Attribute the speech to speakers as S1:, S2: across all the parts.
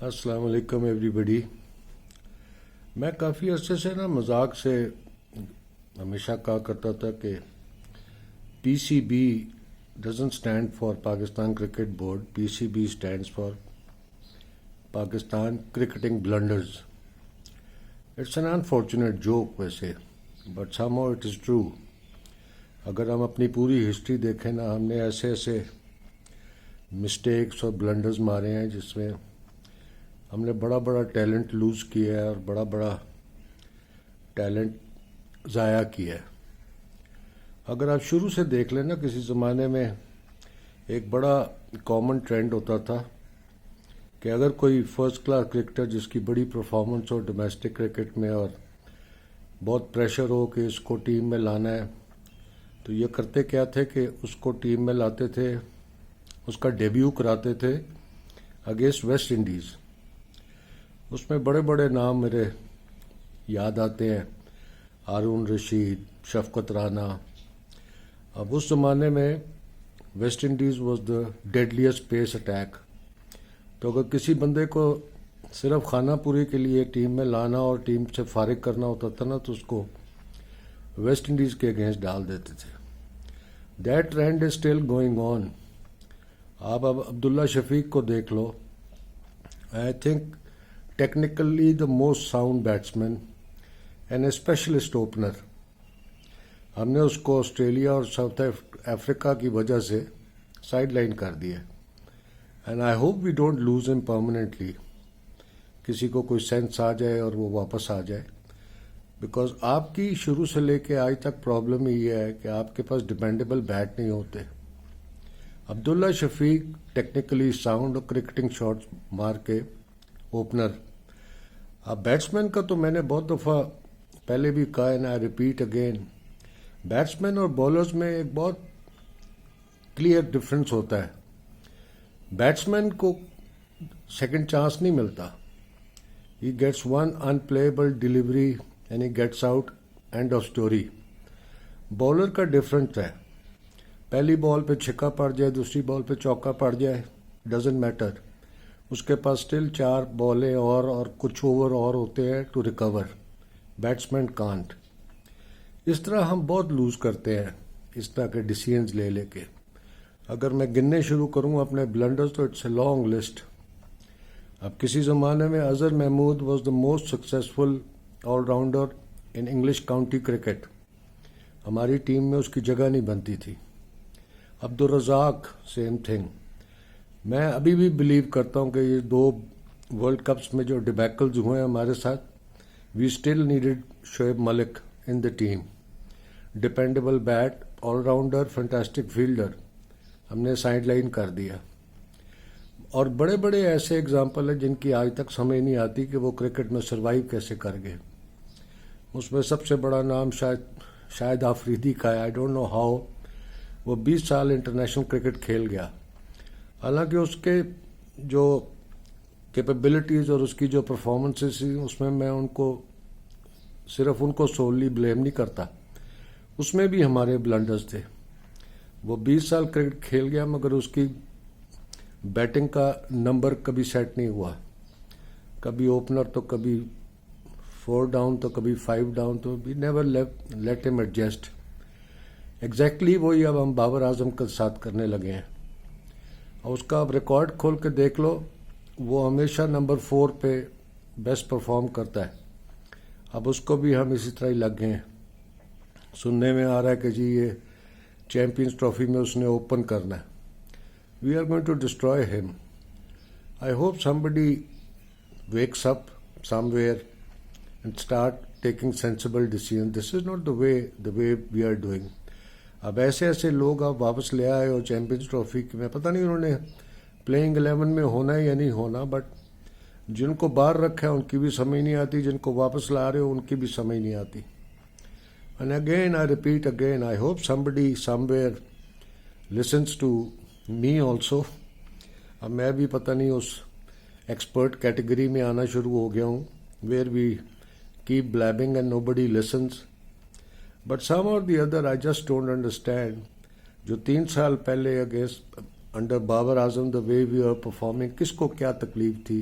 S1: السلام علیکم ایوری بڈی. میں کافی عرصے سے مذاق سے ہمیشہ کہا کرتا تھا کہ P C B doesn't stand for Pakistan cricket board. P C B stands for Pakistan cricketing blunders. It's an unfortunate joke ویسے، but somehow it is true. اگر ہم اپنی پوری ہسٹری دیکھیں ہم نے ایسے مسٹیکس اور بلنڈرز مارے ہیں جس میں ہم نے بڑا ٹیلنٹ لوز کیا ہے اور بڑا ٹیلنٹ ضائع کیا ہے. اگر آپ شروع سے دیکھ لیں کسی زمانے میں ایک بڑا کامن ٹرینڈ ہوتا تھا کہ اگر کوئی فرسٹ کلاس کرکٹر جس کی بڑی پرفارمنس ہو ڈومیسٹک کرکٹ میں اور بہت پریشر ہو کہ اس کو ٹیم میں لانا ہے، تو یہ کرتے کیا تھے کہ اس کو ٹیم میں لاتے تھے، اس کا ڈیبیو کراتے تھے اگینسٹ ویسٹ انڈیز. اس میں بڑے نام میرے یاد آتے ہیں، ہارون رشید، شفقت رانا. اب اس زمانے میں West Indies was the deadliest pace attack. تو اگر کسی بندے کو صرف خانہ پوری کے لیے ٹیم میں لانا اور ٹیم سے فارغ کرنا ہوتا تھا تو اس کو ویسٹ انڈیز کے اگینسٹ ڈال دیتے تھے. That trend is still going on. آپ اب عبداللہ شفیق کو دیکھ لو. I think technically the most sound batsman and a specialist opener. ہم نے اس کو آسٹریلیا اور ساؤتھ افریقہ کی وجہ سے سائڈ لائن کر دیا. And I hope we don't lose him permanently. کسی کو کوئی سینس آ جائے اور وہ واپس آ جائے، بیکاز آپ کی شروع سے لے کے آج تک پرابلم یہ ہے کہ آپ کے پاس ڈیپینڈیبل بیٹ نہیں ہوتے. عبداللہ شفیق ٹیکنیکلی ساؤنڈ اور کرکٹنگ شاٹس مار کے اوپنر. اب بیٹسمین کا تو میں نے بہت دفعہ پہلے بھی کہا ہے، آئی ریپیٹ اگین، بیٹسمین اور بالرز میں ایک بہت کلیئر ڈفرینس ہوتا ہے. بیٹسمین کو سیکنڈ چانس نہیں ملتا. He gets one in playable delivery and he gets out, end of story. Bowler کا ڈفرینٹ ہے، پہلی بال پہ چھکا پڑ جائے، دوسری بال پہ چوکا پڑ جائے، ڈزنٹ میٹر، اس کے پاس اسٹل 4 بالیں اور کچھ اوور اور ہوتے ہیں ٹو ریکور. Batsman can't. اس طرح ہم بہت لوز کرتے ہیں اس طرح کے ڈیسیژنز لے کے. اگر میں گننے شروع کروں اپنے بلنڈرز تو اٹس اے لانگ لسٹ. اب کسی زمانے میں Azhar Mahmood was the most successful all rounder in English county cricket. ہماری ٹیم میں اس کی جگہ نہیں بنتی تھی. Abdul Razzaq same thing. میں ابھی بھی بلیو کرتا ہوں کہ یہ 2 ورلڈ کپس میں جو ڈیبیکلز ہوئے ہیں ہمارے ساتھ، we still needed Shoaib Malik in the team. Dependable bat, all rounder, fantastic fielder. ہم نے سائڈ لائن کر دیا. اور بڑے ایسے اگزامپل ہیں جن کی آج تک سمجھ نہیں آتی کہ وہ کرکٹ میں سروائیو کیسے کر گئے. اس میں سب سے بڑا نام شاید آفریدی کا ہے. آئی ڈونٹ نو ہاؤ وہ 20 سال انٹرنیشنل کرکٹ کھیل گیا. حالانکہ اس کے جو کیپیبلٹیز اور اس کی جو پرفارمنسز تھیں اس میں میں صرف ان کو سوللی بلیم نہیں کرتا. اس میں بھی ہمارے بلنڈرز تھے. وہ 20 سال کرکٹ کھیل گیا مگر اس کی بیٹنگ کا نمبر کبھی سیٹ نہیں ہوا. کبھی اوپنر تو کبھی 4 ڈاؤن تو کبھی 5 ڈاؤن تو وی نیور لیٹ ہم ایڈجسٹ. ایگزیکٹلی وہی اب ہم بابر اعظم کے ساتھ کرنے لگے ہیں. اور اس کا اب ریکارڈ کھول کے دیکھ لو، وہ ہمیشہ نمبر 4 پہ بیسٹ پرفارم کرتا ہے. اب اس کو بھی ہم اسی طرح ہی لگ گئے ہیں. سننے میں آ رہا ہے کہ جی یہ چیمپئنز ٹرافی میں اس نے اوپن کرنا ہے. We are going to destroy ہم. I hope somebody wakes up somewhere and start taking sensible decisions. This is not the way we are doing. اب ایسے لوگ آپ واپس لے آئے ہو چیمپئنز ٹرافی میں، پتہ نہیں انہوں نے پلینگ 11 میں ہونا ہے یا نہیں ہونا، بٹ جن کو باہر رکھا ہے ان کی بھی سمجھ نہیں آتی، جن کو واپس لا رہے ہو ان کی بھی سمجھ نہیں آتی. And again, I repeat again, I hope somebody somewhere listens to me also. اب میں بھی پتہ نہیں اس ایکسپرٹ کیٹیگری میں آنا شروع ہو گیا ہوں where we keep blabbing and nobody listens. But somehow or the other I just don't understand. جو 3 سال پہلے against under Babar Azam the way we are performing, کس کو کیا تکلیف تھی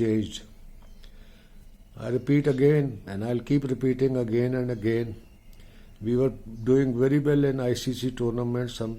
S1: changed. I repeat again, and I'll keep repeating again and again. We were doing very well in ICC tournaments. Some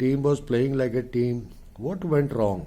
S1: Team was playing like a team. What went wrong?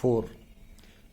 S1: 4.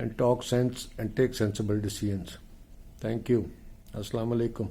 S1: and talk sense and take sensible decisions. Thank you. Assalamu alaikum.